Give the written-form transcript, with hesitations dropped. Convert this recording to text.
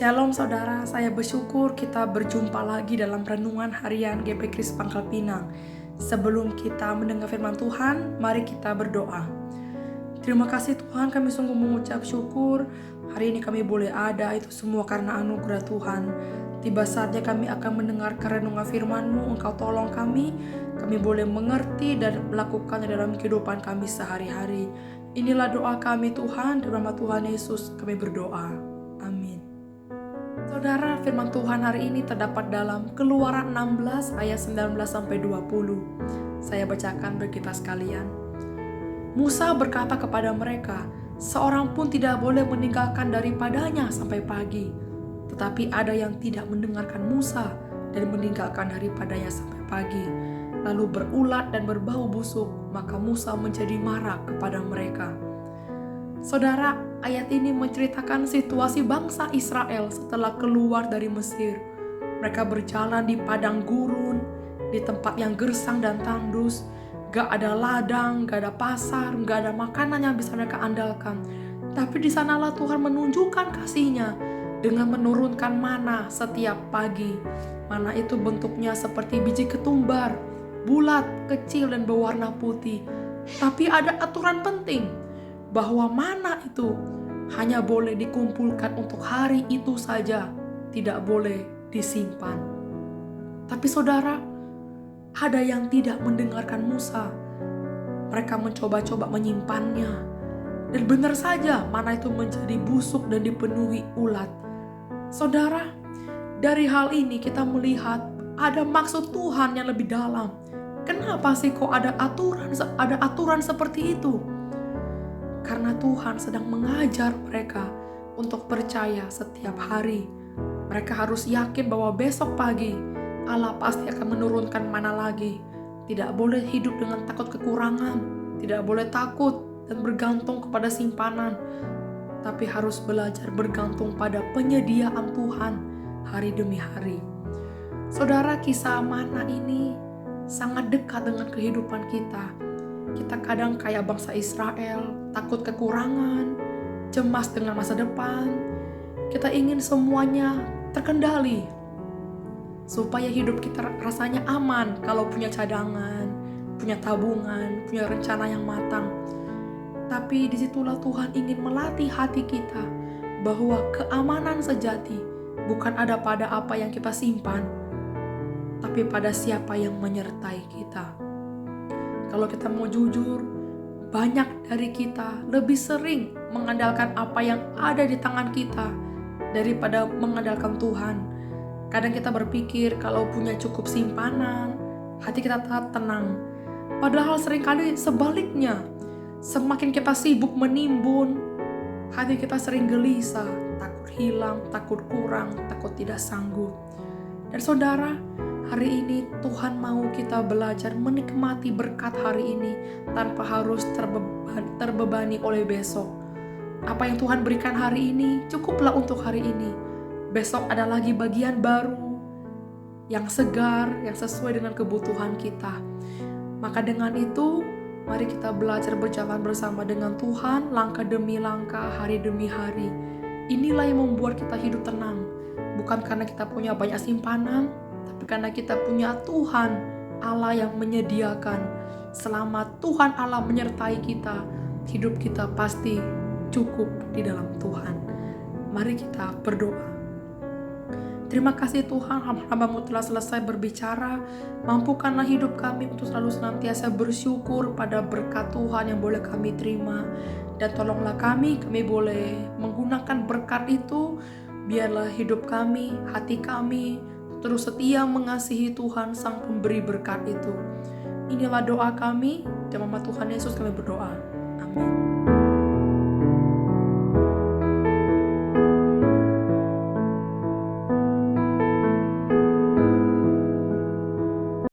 Shalom saudara, saya bersyukur kita berjumpa lagi dalam renungan harian GP Kris Pangkal Pinang. Sebelum kita mendengar firman Tuhan, mari kita berdoa. Terima kasih Tuhan, kami sungguh mengucap syukur. Hari ini kami boleh ada, itu semua karena anugerah Tuhan. Tiba saatnya kami akan mendengarkan renungan firman-Mu, Engkau tolong kami boleh mengerti dan melakukannya dalam kehidupan kami sehari-hari. Inilah doa kami Tuhan, dalam nama Tuhan Yesus kami berdoa. Amin. Saudara, firman Tuhan hari ini terdapat dalam Keluaran 16 ayat 19-20. Saya bacakan bagi kita sekalian. Musa berkata kepada mereka, seorang pun tidak boleh meninggalkan daripadanya sampai pagi. Tetapi ada yang tidak mendengarkan Musa dan meninggalkan daripadanya sampai pagi, lalu berulat dan berbau busuk. Maka Musa menjadi marah kepada mereka. Saudara, ayat ini menceritakan situasi bangsa Israel setelah keluar dari Mesir. Mereka berjalan di padang gurun, di tempat yang gersang dan tandus. Gak ada ladang, gak ada pasar, gak ada makanan yang bisa mereka andalkan. Tapi di sanalah Tuhan menunjukkan kasih-Nya dengan menurunkan mana setiap pagi. Mana itu bentuknya seperti biji ketumbar, bulat, kecil dan berwarna putih. Tapi ada aturan penting, bahwa mana itu hanya boleh dikumpulkan untuk hari itu saja, tidak boleh disimpan. Tapi saudara, ada yang tidak mendengarkan Musa. Mereka mencoba-coba menyimpannya, dan benar saja mana itu menjadi busuk dan dipenuhi ulat. Saudara, dari hal ini kita melihat ada maksud Tuhan yang lebih dalam. Kenapa sih kok ada aturan seperti itu? Karena Tuhan sedang mengajar mereka untuk percaya setiap hari. Mereka harus yakin bahwa besok pagi Allah pasti akan menurunkan mana lagi. Tidak boleh hidup dengan takut kekurangan. Tidak boleh takut dan bergantung kepada simpanan. Tapi harus belajar bergantung pada penyediaan Tuhan hari demi hari. Saudara, kisah mana ini sangat dekat dengan kehidupan kita. Kita kadang kayak bangsa Israel, takut kekurangan, cemas dengan masa depan. Kita ingin semuanya terkendali, supaya hidup kita rasanya aman kalau punya cadangan, punya tabungan, punya rencana yang matang. Tapi disitulah Tuhan ingin melatih hati kita, bahwa keamanan sejati bukan ada pada apa yang kita simpan, tapi pada siapa yang menyertai kita. Kalau kita mau jujur, banyak dari kita lebih sering mengandalkan apa yang ada di tangan kita daripada mengandalkan Tuhan. Kadang kita berpikir kalau punya cukup simpanan, hati kita tetap tenang. Padahal seringkali sebaliknya, semakin kita sibuk menimbun, hati kita sering gelisah, takut hilang, takut kurang, takut tidak sanggup. Dan saudara, hari ini Tuhan mau kita belajar menikmati berkat hari ini tanpa harus terbebani oleh besok. Apa yang Tuhan berikan hari ini cukuplah untuk hari ini. Besok ada lagi bagian baru yang segar, yang sesuai dengan kebutuhan kita. Maka dengan itu, mari kita belajar berjalan bersama dengan Tuhan langkah demi langkah, hari demi hari. Inilah yang membuat kita hidup tenang. Bukan karena kita punya banyak simpanan, tapi karena kita punya Tuhan Allah yang menyediakan. Selama Tuhan Allah menyertai kita, hidup kita pasti cukup di dalam Tuhan. Mari kita berdoa. Terima kasih Tuhan, hamba-Mu telah selesai berbicara. Mampukanlah hidup kami untuk selalu senantiasa bersyukur pada berkat Tuhan yang boleh kami terima. Dan tolonglah kami boleh menggunakan berkat itu. Biarlah hidup kami, hati kami terus setia mengasihi Tuhan Sang Pemberi berkat itu. Inilah doa kami, dalam nama Tuhan Yesus kami berdoa. Amin.